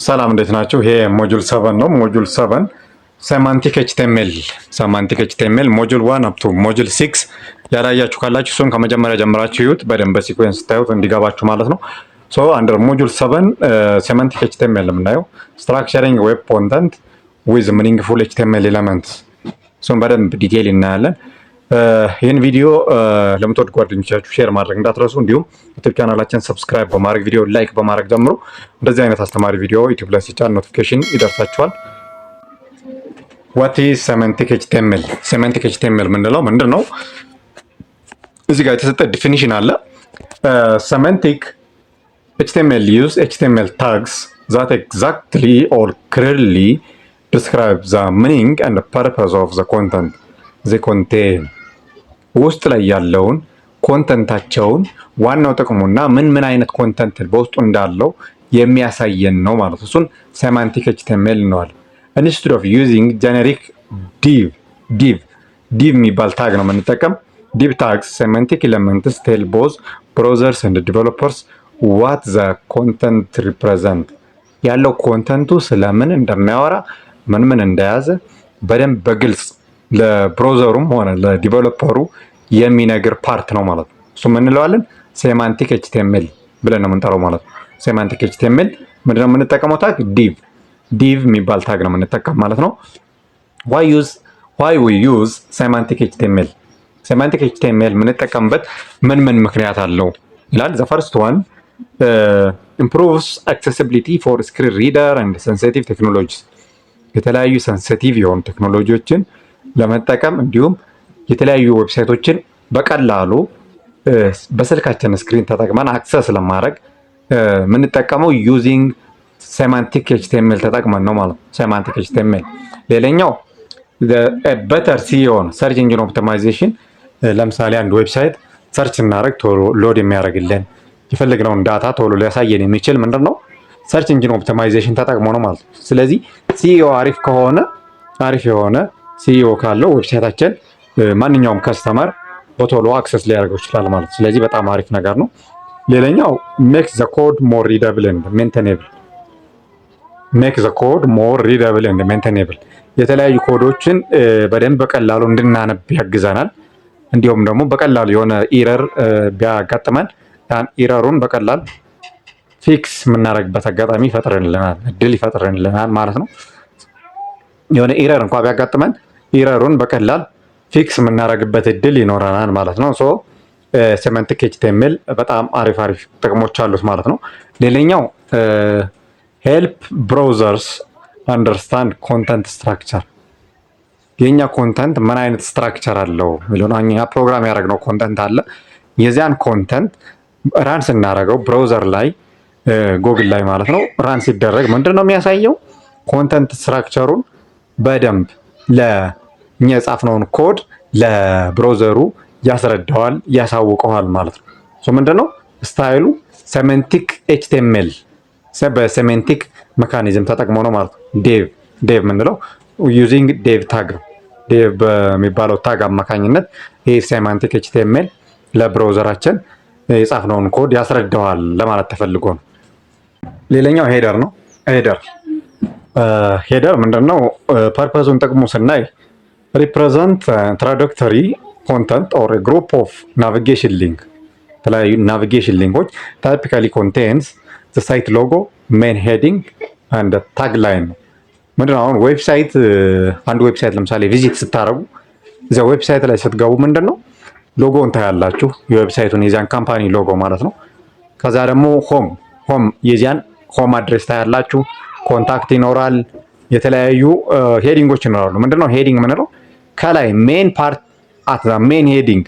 ሰላም እንዴት ናችሁ? ይሄ ሞጁል 7 ነው። ሞጁል 7 ሴማንቲክ ኤችቲኤምኤል ሞጁል 1 አፕ ቱ ሞጁል 6 ያላያችሁ ካላችሁ እሱን ከመጀመሪያ ጀምራችሁ ይዩት በደንብ በሲኩዌንስ ታዩት እንዲገባችሁ ማለት ነው። ሶ አንደር ሞጁል 7 ሴማንቲክ ኤችቲኤምኤል የምናየው ስትራክቸሪንግ ዌብ ኮንተንት ዊዝ ሚኒንግፉል ኤችቲኤምኤል ኤሌመንትስ እሱን በደንብ ዲቴይል እናያለን። ይህን ቪዲዮ ለምትወድ ጓደኞቻችሁ ሼር ማድረግ እንዳትረሱ። እንዲሁም ዩቲዩብ ቻናላችን ሰብስክራይብ በማድረግ ቪዲዮ ላይክ በማድረግ ጀምሮ እንደዚህ አይነት አስተማሪ ቪዲዮ ዩቲዩብ ላይ ሲጫን ኖቲፊኬሽን ይደርሳችኋል። ዋት ኢዝ ሴማንቲክ ኤችቲኤምኤል? ሴማንቲክ ኤችቲኤምኤል ምንለው ምንድን ነው? እዚህ ጋር የተሰጠ ዲፊኒሽን አለ። ሴማንቲክ ኤችቲኤምኤል ዩዝ ኤችቲኤምኤል ታግስ ዛት ኤግዛክትሊ ኦር ክሊርሊ ዲስክራይብ ዘ ሚኒንግ ኤንድ ፐርፐስ ኦፍ ዘ ኮንተንት ዘ ኮንቴን ውስጥ ላይ ያለውን ኮንተንታቸውን ዋናው ጥቅሙና ምን አይነት ኮንተንት በውስጡ እንዳለው የሚያሳየን ነው ማለት ነው። እሱን ሴማንቲክ ኤችቲኤምኤል እንለዋለን። ኢንስቴድ ኦፍ ዩዚንግ ጀነሪክ ዲቭ የሚባል ታግ ነው የምንጠቀም። ዲቭ ታግስ ሴማንቲክ ኤሌመንትስ ቴል ቦዝ ብራውዘርስ ኤንድ ዲቨሎፐርስ ዋት ዘ ኮንተንት ሪፕሬዘንት ያለው ኮንተንቱ ስለምን እንደሚያወራ ምን እንደያዘ በደንብ በግልጽ ለብራውዘሩም ሆነ ለዲቨሎፐሩ የሚነግር ፓርት ነው ማለት ነው። እሱ ምን እንለዋለን? ሴማንቲክ ኤችቲኤምኤል ብለን ነው የምንጠራው ማለት ነው። ሴማንቲክ ኤችቲኤምኤል ምንድነው የምንጠቀመው? ታግ ዲቭ የሚባል ታግ ነው የምንጠቀም ማለት ነው። ዋይ ዊ ዩዝ ሴማንቲክ ኤችቲኤምኤል? ሴማንቲክ ኤችቲኤምኤል የምንጠቀምበት ምን ምክንያት አለው ይላል። ዘ ፈርስት ዋን ኢምፕሩቭስ አክሴሲቢሊቲ ፎር ስክሪን ሪደር ኤንድ ሴንሲቲቭ ቴክኖሎጂስ የተለያዩ ሴንሲቲቭ የሆኑ ቴክኖሎጂዎችን ለመጠቀም እንዲሁም የተለያዩ ዌብሳይቶችን በቀላሉ በስልካችን ስክሪን ተጠቅመን አክሰስ ለማድረግ የምንጠቀመው ዩዚንግ ሴማንቲክ ኤችቲኤምኤል ተጠቅመን ነው ማለት ነው። ሴማንቲክ ኤችቲኤምኤል ሌላኛው በተር ሲኦ ሰርች ኢንጂን ኦፕቲማይዜሽን። ለምሳሌ አንድ ዌብሳይት ሰርች እናደርግ ቶሎ ሎድ የሚያደርግልን የፈለግነውን ዳታ ቶሎ ሊያሳየን የሚችል ምንድን ነው? ሰርች ኢንጂን ኦፕቲማይዜሽን ተጠቅሞ ነው ማለት ነው። ስለዚህ ሲኦ አሪፍ ከሆነ አሪፍ የሆነ ሲኦ ካለው ዌብሳይታችን ማንኛውም ከስተመር በቶሎ አክሰስ ሊያደርገው ይችላል ማለት ነው። ስለዚህ በጣም አሪፍ ነገር ነው። ሌላኛው ሜክ ዘ ኮድ ሞር ሪደብል ኤንድ ሜንቴኔብል የተለያዩ ኮዶችን በደንብ በቀላሉ እንድናነብ ያግዘናል። እንዲሁም ደግሞ በቀላሉ የሆነ ኢረር ቢያጋጥመን ያን ኢረሩን በቀላል ፊክስ የምናደርግበት አጋጣሚ ይፈጥርልናል፣ እድል ይፈጥርልናል ማለት ነው። የሆነ ኢረር እንኳን ቢያጋጥመን ኢረሩን በቀላል ፊክስ የምናደርግበት እድል ይኖረናል ማለት ነው። ሶ ሴማንቲክ ኤችቲኤምኤል በጣም አሪፍ ጥቅሞች አሉት ማለት ነው። ሌላኛው ሄልፕ ብራውዘርስ አንደርስታንድ ኮንተንት ስትራክቸር የኛ ኮንተንት ምን አይነት ስትራክቸር አለው የሚለውን እኛ ፕሮግራም ያደረግነው ኮንተንት አለ። የዚያን ኮንተንት ራን ስናደርገው ብራውዘር ላይ ጉግል ላይ ማለት ነው ራን ሲደረግ ምንድን ነው የሚያሳየው? ኮንተንት ስትራክቸሩን በደንብ ለእኛ የጻፍነውን ኮድ ለብራውዘሩ ያስረዳዋል፣ ያሳውቀዋል ማለት ነው። ምንድነው ስታይሉ? ሴማንቲክ ኤችቲኤምኤል በሴማንቲክ ሜካኒዝም ተጠቅሞ ነው ማለት ነው። ዴቭ የምንለው ዩዚንግ ዴቭ ታግ ነው። ዴቭ በሚባለው ታግ አማካኝነት ይህ ሴማንቲክ ኤችቲኤምኤል ለብራውዘራችን የጻፍነውን ኮድ ያስረዳዋል ለማለት ተፈልጎ ነው። ሌላኛው ሄደር ነው። ሄደር ምንድነው? ፐርፐዙን ጥቅሙ ስናይ ሪፕሬዘንት ኢንትሮዳክተሪ ኮንተንት ኦር ግሩፕ ኦፍ ናቪጌሽን ሊንክ የተለያዩ ናቪጌሽን ሊንኮች ታይፒካሊ ኮንቴንስ ዘ ሳይት ሎጎ ሜን ሄዲንግ አንድ ታግ ላይን ነው። ምንድነው? አሁን ዌብሳይት አንድ ዌብሳይት ለምሳሌ ቪዚት ስታደርጉ እዚያ ዌብሳይት ላይ ስትገቡ ምንድነው ሎጎውን ታያላችሁ፣ የዌብሳይቱን የዚያን ካምፓኒ ሎጎ ማለት ነው። ከዛ ደግሞ ሆም የዚያን ሆም አድሬስ ታያላችሁ፣ ኮንታክት ይኖራል፣ የተለያዩ ሄዲንጎች ይኖራሉ። ምንድነው ሄዲንግ ምንለው? ከላይ ሜን ፓርት አት ዘ ሜን ሄዲንግ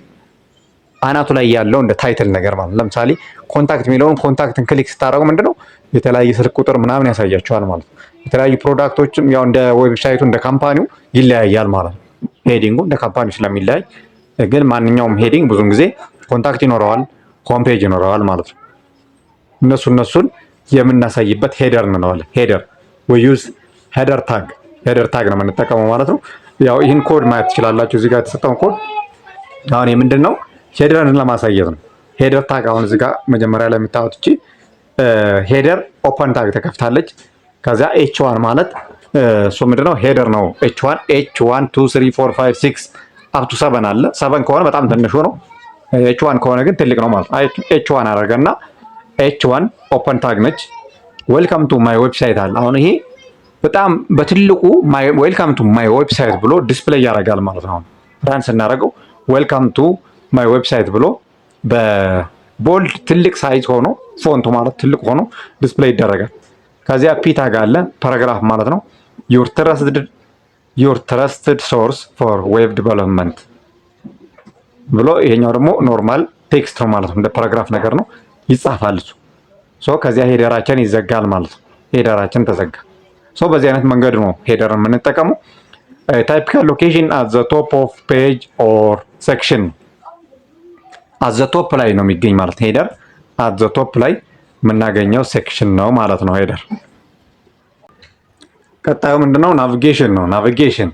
አናቱ ላይ ያለው እንደ ታይትል ነገር ማለት ነው። ለምሳሌ ኮንታክት የሚለውን ኮንታክትን ክሊክ ስታደርጉ ምንድነው የተለያየ ስልክ ቁጥር ምናምን ያሳያችኋል ማለት ነው። የተለያዩ ፕሮዳክቶችም ያው እንደ ዌብሳይቱ እንደ ካምፓኒው ይለያያል ማለት ነው። ሄዲንጉ እንደ ካምፓኒው ስለሚለያይ ግን ማንኛውም ሄዲንግ ብዙውን ጊዜ ኮንታክት ይኖረዋል፣ ሆም ፔጅ ይኖረዋል ማለት ነው። እነሱን የምናሳይበት ሄደር እንለዋለን። ሄደር we use header tag ነው የምንጠቀመው ማለት ነው። ያው ይህን ኮድ ማየት ትችላላችሁ። እዚህ ጋር የተሰጠውን ኮድ አሁን የምንድን ነው ሄደርን ለማሳየት ነው። ሄደር ታግ አሁን እዚህ ጋር መጀመሪያ ላይ የምታዩት እቺ ሄደር ኦፐን ታግ ተከፍታለች። ከዚያ h1 ማለት እሱ ምንድነው ሄደር ነው። h1 2 3 4 5 6 አፕ ቱ 7 አለ። 7 ከሆነ በጣም ትንሹ ነው። h1 ከሆነ ግን ትልቅ ነው ማለት ነው። h1 አደረገና h1 ኦፐን ታግ ነች። ዌልካም ቱ ማይ ዌብሳይት አለ። አሁን ይሄ በጣም በትልቁ ዌልካም ቱ ማይ ዌብሳይት ብሎ ዲስፕሌይ ያደርጋል ማለት ነው። ራን ስናደርገው ዌልካም ቱ ማይ ዌብሳይት ብሎ በቦልድ ትልቅ ሳይዝ ሆኖ ፎንቱ ማለት ትልቅ ሆኖ ዲስፕሌይ ይደረጋል። ከዚያ ፒ ታግ አለ ፓራግራፍ ማለት ነው። ዩር ትረስትድ ሶርስ ፎር ዌብ ዲቨሎፕመንት ብሎ ይሄኛው ደግሞ ኖርማል ቴክስት ነው ማለት ነው። እንደ ፓራግራፍ ነገር ነው ይጻፋል እሱ። ሶ ከዚያ ሄደራችን ይዘጋል ማለት ነው። ሄደራችን ተዘጋ። ሶ በዚህ አይነት መንገድ ነው ሄደርን የምንጠቀመው። ታይፒካል ሎኬሽን አት ዘ ቶፕ ኦፍ ፔጅ ኦር ሴክሽን አት ዘ ቶፕ ላይ ነው የሚገኝ ማለት ሄደር አት ዘ ቶፕ ላይ የምናገኘው ሴክሽን ነው ማለት ነው ሄደር። ቀጣዩ ምንድነው? ናቪጌሽን ነው። ናቪጌሽን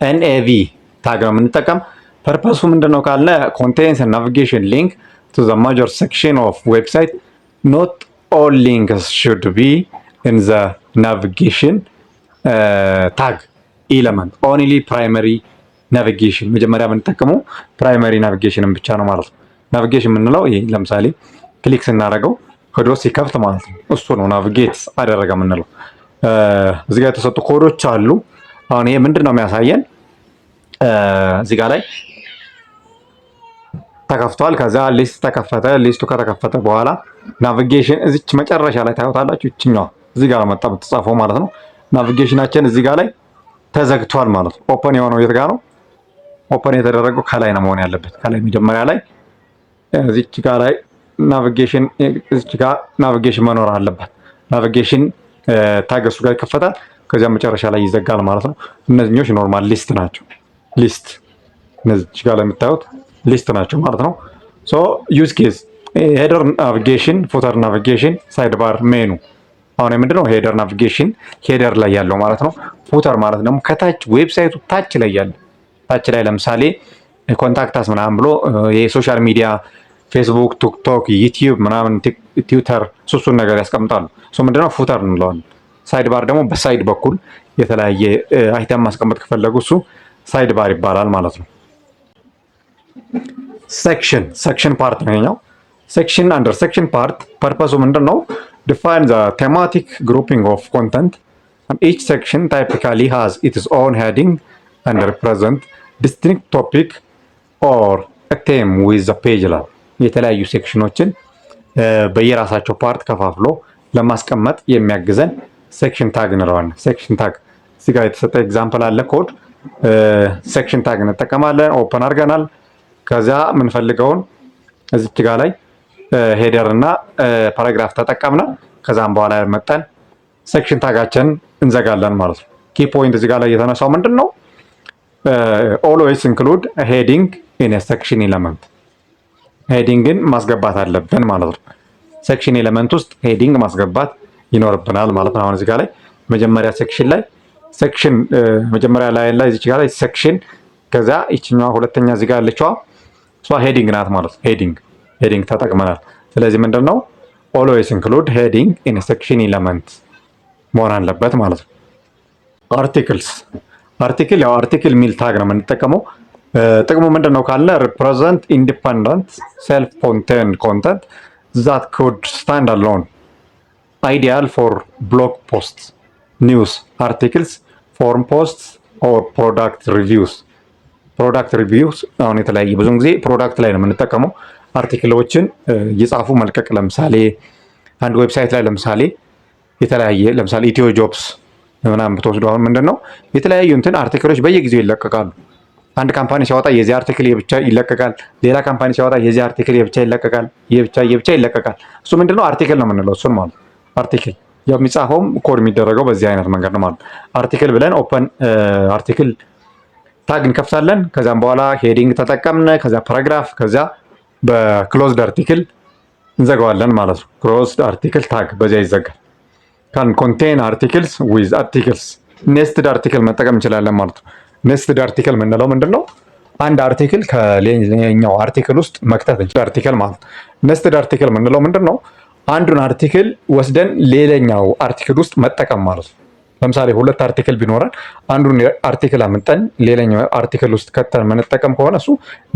NAV ታግ ነው የምንጠቀም። ፐርፐሱ ምንድነው ካለ ኮንቴንስ ናቪጌሽን ሊንክ ቱ ዘ ማጆር ሴክሽን ኦፍ ዌብሳይት ኖት ኦል ሊንክስ ሹድ ቢ ኢን ዘ ናቪጌሽን ታግ ኤለመንት ኦንሊ ፕራይመሪ ናቪጌሽን መጀመሪያ የምንጠቀመው ፕራይመሪ ናቪጌሽንን ብቻ ነው ማለት ነው። ናቪጌሽን የምንለው ይሄ ለምሳሌ ክሊክ ስናደርገው ሄዶ ሲከፍት ማለት ነው። እሱ ነው ናቪጌት አደረገ የምንለው። እዚህ ጋር የተሰጡ ኮዶች አሉ። አሁን ይሄ ምንድነው የሚያሳየን? እዚህ ጋር ላይ ተከፍቷል። ከዛ ሊስት ተከፈተ። ሊስቱ ከተከፈተ በኋላ ናቪጌሽን እዚች መጨረሻ ላይ ታዩታላችሁ። እችኛዋ እዚህ ጋር መጣ ብትጻፈው ማለት ነው። ናቪጌሽናችን እዚህ ጋር ላይ ተዘግቷል ማለት ነው። ኦፐን የሆነው የት ጋር ነው? ኦፐን የተደረገው ከላይ ነው መሆን ያለበት። ከላይ መጀመሪያ ላይ እዚች ጋር ላይ ናቪጌሽን እዚች ጋር ናቪጌሽን መኖር አለበት። ናቪጌሽን ታገሱ ጋር ይከፈታል። ከዚያ መጨረሻ ላይ ይዘጋል ማለት ነው። እነዚህኞች ኖርማል ሊስት ናቸው። ሊስት እነዚች ጋር ላይ የምታዩት ሊስት ናቸው ማለት ነው። ሶ ዩዝ ኬዝ ሄደር ናቪጌሽን፣ ፉተር ናቪጌሽን፣ ሳይድ ባር ሜኑ። አሁን ምንድነው ሄደር ናቪጌሽን ሄደር ላይ ያለው ማለት ነው። ፉተር ማለት ደግሞ ከታች ዌብሳይቱ ታች ላይ ያለ ታች ላይ ለምሳሌ ኮንታክታስ ምናምን ብሎ የሶሻል ሚዲያ ፌስቡክ፣ ቲክቶክ፣ ዩቲዩብ ምናምን ትዊተር ሱሱን ነገር ያስቀምጣሉ። ሶ ምንድነው ፉተር እንለዋለን። ሳይድ ባር ደግሞ በሳይድ በኩል የተለያየ አይተም ማስቀመጥ ከፈለጉ እሱ ሳይድ ባር ይባላል ማለት ነው። ሴክሽን ፓርት ነው ይሄኛው። ሴክሽን አንደር ሴክሽን ፓርት ፐርፐሱ ምንድነው? ዲፋይን ዘ ቴማቲክ ግሩፒንግ ኦፍ ኮንተንት and each section typically has its own heading and represent distinct topic or a theme with the page ላይ የተለያዩ ሴክሽኖችን በየራሳቸው ፓርት ከፋፍሎ ለማስቀመጥ የሚያግዘን ሴክሽን ታግ እንለዋለን። ሴክሽን ታግ እዚህ ጋር የተሰጠ ኤግዛምፕል አለ። ኮድ ሴክሽን ታግ እንጠቀማለን። ኦፐን አድርገናል። ከዚያ የምንፈልገውን እዚች ጋር ላይ ሄደር እና ፓራግራፍ ተጠቀምና ከዛም በኋላ መጠን ሴክሽን ታጋችን እንዘጋለን ማለት ነው። ኪ ፖይንት እዚህ ጋር ላይ የተነሳው ምንድነው? ኦልዌይስ ኢንክሉድ ሄዲንግ ኢን ሴክሽን ኤለመንት። ሄዲንግን ማስገባት አለብን ማለት ነው። ሴክሽን ኤለመንት ውስጥ ሄዲንግ ማስገባት ይኖርብናል ማለት ነው። አሁን እዚህ ጋር ላይ መጀመሪያ ሴክሽን ላይ ሴክሽን መጀመሪያ ላይ እዚህ ጋር ላይ ሴክሽን ከዛ ይችኛዋ ሁለተኛ እዚህ ጋር ያለችዋ እሷ ሄዲንግ ናት ማለት ነው። ሄዲንግ ተጠቅመናል። ስለዚህ ምንድነው ኦልዌይስ ኢንክሉድ ሄዲንግ ኢን ሴክሽን ኤለመንት መሆን አለበት ማለት ነው። አርቲክል ያው አርቲክል ሚል ታግ ነው የምንጠቀመው። ጥቅሙ ምንድነው ካለ ሪፕሬዘንት ኢንዲፔንደንት ሰልፍ ኮንቴንድ ኮንተንት ዛት ኩድ ስታንድ አሎን አይዲያል ፎር ብሎግ ፖስት፣ ኒውስ አርቲክልስ፣ ፎርም ፖስት ኦር ፕሮዳክት ሪቪውስ። አሁን የተለያየ ብዙውን ጊዜ ፕሮዳክት ላይ ነው የምንጠቀመው። አርቲክሎችን እየጻፉ መልቀቅ። ለምሳሌ አንድ ዌብሳይት ላይ ለምሳሌ የተለያየ ለምሳሌ ኢትዮ ጆብስ ምናምን ብትወስዱ አሁን ምንድነው የተለያዩ አርቲክሎች በየጊዜው ይለቀቃሉ። አንድ ካምፓኒ ሲያወጣ የዚህ አርቲክል የብቻ ይለቀቃል። ሌላ ካምፓኒ ሲያወጣ የዚህ አርቲክል የብቻ ይለቀቃል። የብቻ ይለቀቃል። እሱ ምንድነው አርቲክል ነው የምንለው እሱን ማለት አርቲክል። ያው የሚጻፈውም ኮድ የሚደረገው በዚህ አይነት መንገድ ነው ማለት አርቲክል ብለን ኦፐን አርቲክል ታግ እንከፍታለን። ከዛም በኋላ ሄዲንግ ተጠቀምነ፣ ከዛ ፓራግራፍ፣ ከዛ በክሎዝድ አርቲክል እንዘጋዋለን ማለት ነው። ክሎዝድ አርቲክል ታግ በዚያ ይዘጋል። ካን ኮንቴን አርቲክልስ ዊዝ አርቲክልስ ኔስትድ አርቲክል መጠቀም እንችላለን ማለት ነው። ኔስትድ አርቲክል የምንለው ምንድነው? አንድ አርቲክል ከሌላኛው አርቲክል ውስጥ መክተት እንችላለን። አርቲክል ማለት ኔስትድ አርቲክል የምንለው ምንድነው? አንዱን አርቲክል ወስደን ሌላኛው አርቲክል ውስጥ መጠቀም ማለት ነው። ለምሳሌ 2 አርቲክል ቢኖረን አንዱን አርቲክል አምጠን ሌላኛው አርቲክል ውስጥ ከተን መጠቀም ከሆነ እሱ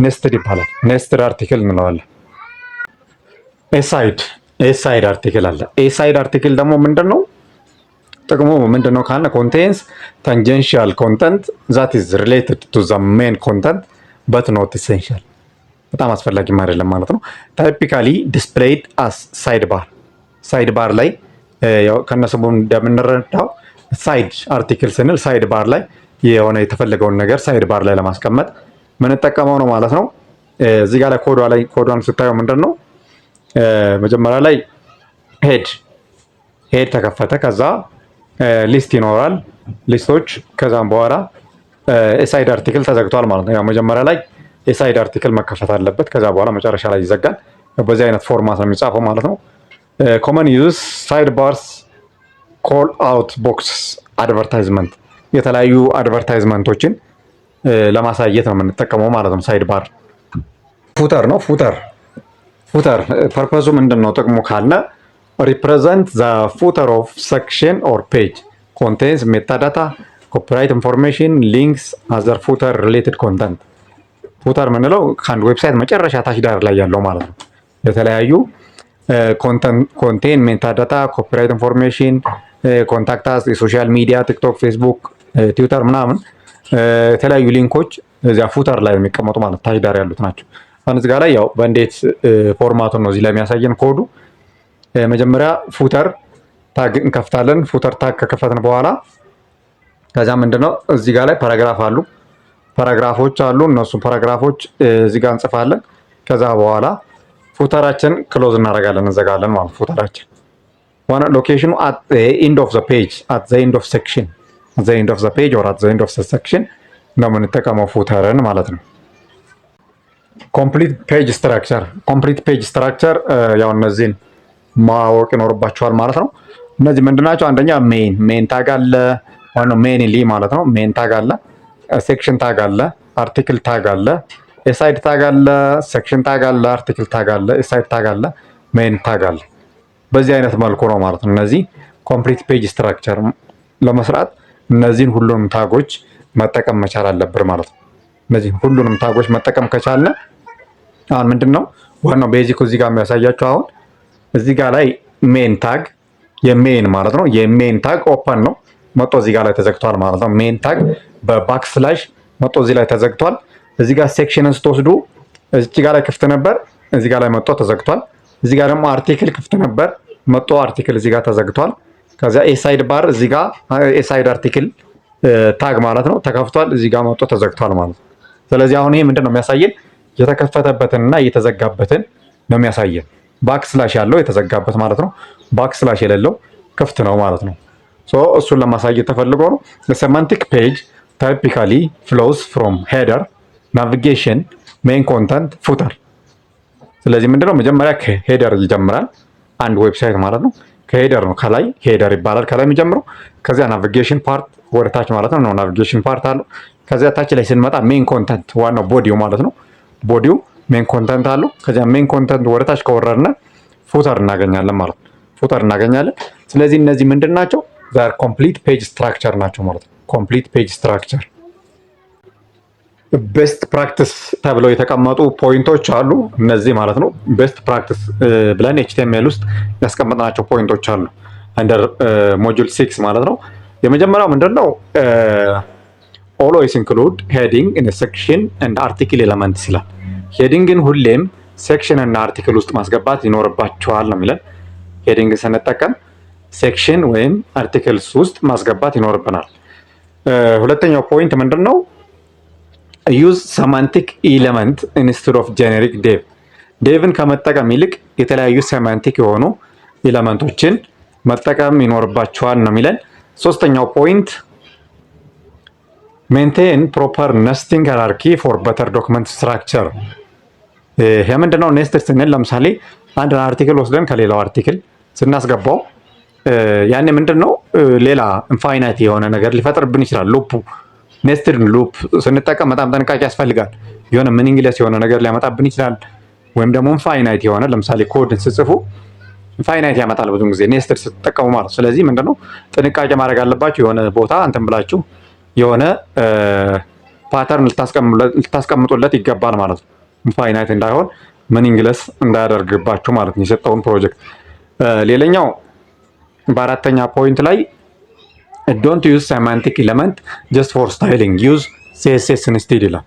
ኔስትድ ይባላል። ኔስትድ አርቲክል እንለዋለን። ኤሳይድ አርቲክል አለ። ኤሳይድ አርቲክል ደግሞ ምንድነው ጥቅሙ? ምንድነው ካለ ኮንቴንስ ታንጀንሻል ኮንተንት ዛት ኢዝ ሪሌትድ ቱ ዘ ሜን ኮንተንት በት ኖት ኢሴንሻል። በጣም አስፈላጊም አይደለም ማለት ነው። ታይፒካሊ ዲስፕሌይድ አስ ሳይድ ባር ላይ ከነስሙ እንደምንረዳው ሳይድ አርቲክል ስንል ሳይድ ባር ላይ የሆነ የተፈለገውን ነገር ሳይድ ባር ላይ ለማስቀመጥ ምንጠቀመው ነው ማለት ነው። እዚህ ጋር ላይ ኮዷን ስታየው ምንድነው መጀመሪያ ላይ ሄድ ተከፈተ። ከዛ ሊስት ይኖራል ሊስቶች። ከዛም በኋላ የሳይድ አርቲክል ተዘግቷል ማለት ነው። ያው መጀመሪያ ላይ የሳይድ አርቲክል መከፈት አለበት። ከዛ በኋላ መጨረሻ ላይ ይዘጋል። በዚህ አይነት ፎርማት ነው የሚጻፈው ማለት ነው። ኮመን ዩዝ ሳይድ ባርስ ኮል አውት ቦክስ አድቨርታይዝመንት፣ የተለያዩ አድቨርታይዝመንቶችን ለማሳየት ነው የምንጠቀመው ማለት ነው። ሳይድ ባር ፉተር ነው። ፉተር ፐርፐዙ ምንድን ነው ጥቅሙ ካለ ሪፕሬዘንት ዘ ፉተር ኦፍ ሴክሽን ኦር ፔጅ ኮንቴንስ ሜታዳታ ኮፒራይት ኢንፎርሜሽን ሊንክስ አዘር ፉተር ሪሌትድ ኮንተንት። ፉተር ምንለው ከአንድ ዌብሳይት መጨረሻ ታች ዳር ላይ ያለው ማለት ነው። የተለያዩ ኮንቴን ሜታዳታ ኮፒራይት ኢንፎርሜሽን ኮንታክት አስ የሶሻል ሚዲያ ቲክቶክ፣ ፌስቡክ፣ ትዊተር ምናምን የተለያዩ ሊንኮች እዚያ ፉተር ላይ የሚቀመጡ ማለት ታች ዳር ያሉት ናቸው። አሁን እዚህ ጋር ላይ ያው በእንዴት ፎርማቱን ነው እዚህ ላይ የሚያሳየን ኮዱ። መጀመሪያ ፉተር ታግ እንከፍታለን። ፉተር ታግ ከከፈትን በኋላ ከዛ ምንድነው እዚህ ጋር ላይ ፓራግራፎች አሉ። እነሱ ፓራግራፎች እዚህ ጋር እንጽፋለን። ከዛ በኋላ ፉተራችን ክሎዝ እናደርጋለን፣ እንዘጋለን ማለት ፉተራችን። ዋና ሎኬሽኑ at the end of the page at the end of section at the end of the page or at the end of the section ነው የምንጠቀመው ፉተርን ማለት ነው። ኮምፕሊት ፔጅ ስትራክቸር ያው እነዚህን ማወቅ ይኖርባችኋል ማለት ነው። እነዚህ ምንድናቸው? አንደኛ ሜን ታግ አለ፣ ዋናው ሜንሊ ማለት ነው። ሜን ታግ አለ፣ ሴክሽን ታግ አለ፣ አርቲክል ታግ አለ፣ የሳይድ ታግ አለ፣ ሴክሽን ታግ አለ፣ አርቲክል ታግ አለ፣ የሳይድ ታግ አለ፣ ሜን ታግ አለ። በዚህ አይነት መልኩ ነው ማለት ነው። እነዚህ ኮምፕሊት ፔጅ ስትራክቸር ለመስራት እነዚህን ሁሉንም ታጎች መጠቀም መቻል አለብን ማለት ነው። እነዚህ ሁሉንም ታጎች መጠቀም ከቻለ አሁን ምንድነው ዋናው ቤዚክ እዚህ ጋር የሚያሳያችሁ አሁን እዚህ ጋር ላይ ሜን ታግ የሜን ማለት ነው። የሜን ታግ ኦፐን ነው መጥቶ እዚህ ጋር ላይ ተዘግቷል ማለት ነው። ሜን ታግ በባክ ስላሽ መጥቶ እዚህ ላይ ተዘግቷል። እዚህ ጋር ሴክሽንን ስትወስዱ እዚህ ጋር ላይ ክፍት ነበር፣ እዚህ ጋር ላይ መጥቶ ተዘግቷል። እዚህ ጋር ደግሞ አርቲክል ክፍት ነበር መጥቶ አርቲክል እዚህ ጋር ተዘግቷል። ከዛ ኤሳይድ ባር እዚህ ጋር ኤሳይድ አርቲክል ታግ ማለት ነው ተከፍቷል፣ እዚህ ጋር መጥቶ ተዘግቷል ማለት ነው። ስለዚህ አሁን ይሄ ምንድነው የሚያሳየን የተከፈተበትንና የተዘጋበትን ነው የሚያሳየን። ባክ ስላሽ ያለው የተዘጋበት ማለት ነው። ባክ ስላሽ የሌለው ክፍት ነው ማለት ነው። እሱን ለማሳየት ተፈልጎ ነው። ሴማንቲክ ፔጅ ታይፒካሊ ፍሎውስ ፍሮም ሄደር ናቪጌሽን ሜን ኮንተንት ፉተር። ስለዚህ ምንድነው መጀመሪያ ከሄደር ይጀምራል አንድ ዌብሳይት ማለት ነው። ከሄደር ነው ከላይ ሄደር ይባላል ከላይ የሚጀምረው። ከዚያ ናቪጌሽን ፓርት ወደ ታች ማለት ነው ናቪጌሽን ፓርት አለው። ከዚያ ታች ላይ ስንመጣ ሜን ኮንተንት ዋናው ቦዲው ማለት ነው። ቦዲው ሜን ኮንተንት አለው። ከዚያ ሜን ኮንተንት ወደ ታች ከወረድን ፉተር እናገኛለን ማለት ነው። ፉተር እናገኛለን። ስለዚህ እነዚህ ምንድን ናቸው? ዛር ኮምፕሊት ፔጅ ስትራክቸር ናቸው ማለት ነው። ኮምፕሊት ፔጅ ስትራክቸር ቤስት ፕራክቲስ ተብለው የተቀመጡ ፖይንቶች አሉ። እነዚህ ማለት ነው ቤስት ፕራክቲስ ብለን ኤችቲኤምኤል ውስጥ ያስቀመጥናቸው ፖይንቶች አሉ አንደር ሞጁል 6 ማለት ነው። የመጀመሪያው ምንድነው? ኦልዌይስ ኢንክሉድ ሄዲንግ ኢን ሴክሽን ኤንድ አርቲክል ኤለመንትስ ይላል። ሄዲንግን ሁሌም ሴክሽን እና አርቲክል ውስጥ ማስገባት ይኖርባቸዋል ነው የሚለን። ሄዲንግ ስንጠቀም ሴክሽን ወይም አርቲክልስ ውስጥ ማስገባት ይኖርብናል። ሁለተኛው ፖይንት ምንድነው? ዩዝ ሰማንቲክ ኤለመንት ኢንስቴድ ኦፍ ጄኔሪክ ዴቭን ከመጠቀም ይልቅ የተለያዩ ሰማንቲክ የሆኑ ኤለመንቶችን መጠቀም ይኖርባቸዋል ነው የሚለን። ሶስተኛው ፖይንት ሜንቴን ፕሮፐር ነስቲንግ ሃይራርኪ ፎር በተር ዶክመንት ስትራክቸር። ይሄ ምንድነው? ኔስትድ ስንል ለምሳሌ አንድ አርቲክል ወስደን ከሌላው አርቲክል ስናስገባው ያኔ ምንድነው ሌላ ኢንፋይናይት የሆነ ነገር ሊፈጥርብን ይችላል። ሉፕ ኔስትድ ሉፕ ስንጠቀም በጣም ጥንቃቄ ያስፈልጋል። የሆነ ሚኒንግለስ የሆነ ነገር ሊያመጣብን ይችላል። ወይም ደግሞ ኢንፋይናይት የሆነ ለምሳሌ ኮድን ስጽፉ ኢንፋይናይት ያመጣል ብዙ ጊዜ ኔስትድ ስትጠቀሙ ማለት። ስለዚህ ምንድነው ጥንቃቄ ማድረግ አለባችሁ። የሆነ ቦታ እንትን ብላችሁ የሆነ ፓተርን ልታስቀምጡለት ይገባል ማለት ነው። ኢንፋይናይት እንዳይሆን ሚኒንግለስ እንዳያደርግባችሁ ማለት ነው የሰጠውን ፕሮጀክት። ሌላኛው በአራተኛ ፖይንት ላይ ዶንት ዩዝ ሴማንቲክ ኤለመንት ጀስት ፎር ስታይሊንግ ዩዝ ሲኤስኤስ ኢንስቲድ ይላል።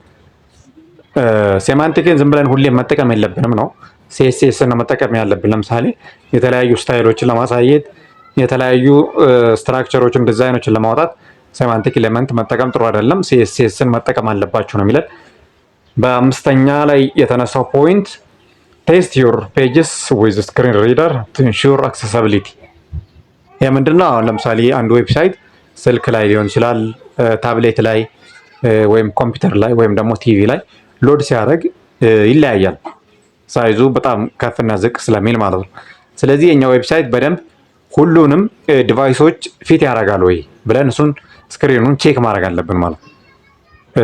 ሴማንቲክን ዝም ብለን ሁሌም መጠቀም የለብንም ነው። ሲኤስኤስ ነው መጠቀም ያለብን። ለምሳሌ የተለያዩ ስታይሎችን ለማሳየት የተለያዩ ስትራክቸሮችን ዲዛይኖችን ለማውጣት ሴማንቲክ ኤለመንት መጠቀም ጥሩ አይደለም። ሲኤስኤስን መጠቀም አለባችሁ ነው የሚለን። በአምስተኛ ላይ የተነሳው ፖይንት ቴስት ዩር ፔጅስ ዊዝ ስክሪን ሪደር ቱ ኢንሹር አክሰሲቢሊቲ። ይህ ምንድነው? አሁን ለምሳሌ አንድ ዌብሳይት ስልክ ላይ ሊሆን ይችላል፣ ታብሌት ላይ ወይም ኮምፒውተር ላይ ወይም ደግሞ ቲቪ ላይ ሎድ ሲያደርግ ይለያያል ሳይዙ በጣም ከፍና ዝቅ ስለሚል ማለት ነው። ስለዚህ የኛ ዌብሳይት በደንብ ሁሉንም ዲቫይሶች ፊት ያደርጋል ወይ ብለን እሱን ስክሪኑን ቼክ ማድረግ አለብን ማለት ነው።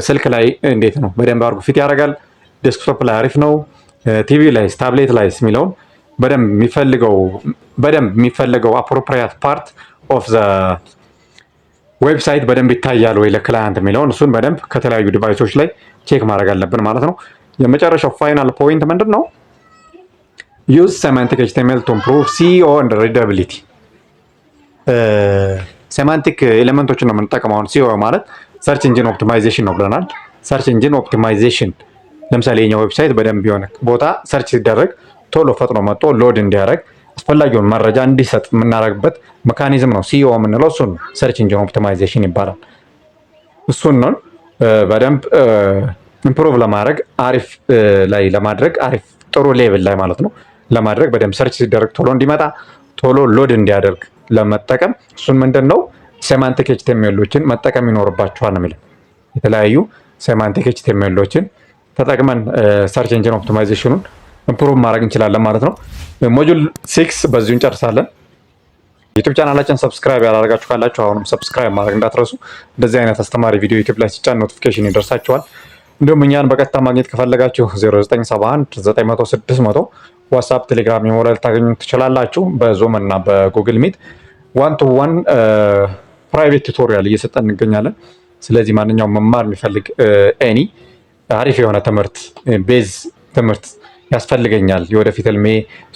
ስልክ ላይ እንዴት ነው በደንብ አድርጎ ፊት ያደርጋል፣ ዴስክቶፕ ላይ አሪፍ ነው፣ ቲቪ ላይ ታብሌት ላይ የሚለውን በደንብ የሚፈልገው አፕሮፕሪያት ፓርት ኦፍ ዘ ዌብሳይት በደንብ ይታያል ወይ ለክላይንት የሚለውን እሱን በደንብ ከተለያዩ ዲቫይሶች ላይ ቼክ ማድረግ አለብን ማለት ነው። የመጨረሻው ፋይናል ፖይንት ምንድን ነው? ዩዝ ሴማንቲክ ኤችቲኤምኤል ቱ ኢምፕሩቭ ሲኦ ኤንድ ሪደቢሊቲ። ሴማንቲክ ኤሌመንቶችን ነው የምንጠቀመው። ሲኦ ማለት ሰርች ኢንጂን ኦፕቲማይዜሽን ነው ብለናል። ሰርች ኢንጂን ኦፕቲማይዜሽን ለምሳሌ የኛ ዌብሳይት በደንብ የሆነ ቦታ ሰርች ሲደረግ ቶሎ ፈጥኖ መጥቶ ሎድ እንዲያደርግ አስፈላጊውን መረጃ እንዲሰጥ የምናደርግበት ሜካኒዝም ነው ሲኦ የምንለው። እሱን ሰርች ኢንጂን ኦፕቲማይዜሽን ይባላል። እሱን ነው በደንብ ኢምፕሩቭ ለማድረግ አሪፍ ላይ ለማድረግ አሪፍ ጥሩ ሌቭል ላይ ማለት ነው ለማድረግ በደንብ ሰርች ሲደረግ ቶሎ እንዲመጣ ቶሎ ሎድ እንዲያደርግ ለመጠቀም እሱን ምንድን ነው ሴማንቲክ ኤችቲኤምኤሎችን መጠቀም ይኖርባችኋል ነው የሚለው። የተለያዩ ሴማንቲክ ኤችቲኤምኤሎችን ተጠቅመን ሰርች ኢንጂን ኦፕቲማይዜሽኑን ኢምፕሩቭ ማድረግ እንችላለን ማለት ነው። ሞጁል 6 በዚሁ እንጨርሳለን። ዩቲዩብ ቻናላችን ሰብስክራይብ ያላደረጋችሁ ካላችሁ አሁንም ሰብስክራይብ ማድረግ እንዳትረሱ። እንደዚህ አይነት አስተማሪ ቪዲዮ ዩቲዩብ ላይ ሲጫን ኖቲፊኬሽን ይደርሳችኋል። እንዲሁም እኛን በቀጥታ ማግኘት ከፈለጋችሁ 0971900600 ዋትስአፕ፣ ቴሌግራም፣ ኢሞ ላይ ልታገኙ ትችላላችሁ። በዙም እና በጉግል ሚት 1-to-1 ፕራይቬት ቱቶሪያል እየሰጠን እንገኛለን። ስለዚህ ማንኛውም መማር የሚፈልግ ኤኒ አሪፍ የሆነ ትምህርት ቤዝ ትምህርት ያስፈልገኛል የወደፊት ህልሜ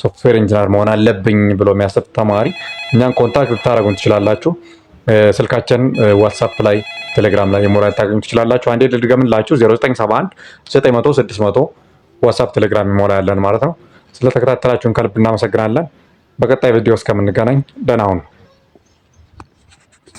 ሶፍትዌር ኢንጂነር መሆን አለብኝ ብሎ የሚያስብ ተማሪ እኛን ኮንታክት ልታደርጉን ትችላላችሁ። ስልካችን ዋትስአፕ ላይ ቴሌግራም ላይ ኢሞ ላይ ልታገኙ ትችላላችሁ። አንዴ ልድገምላችሁ 0971900600 ዋትስአፕ ቴሌግራም ኢሞ ላይ ያለን ማለት ነው። ስለተከታተላችሁን ከልብ እናመሰግናለን። በቀጣይ ቪዲዮ እስከምንገናኝ ደህና ሁኑ።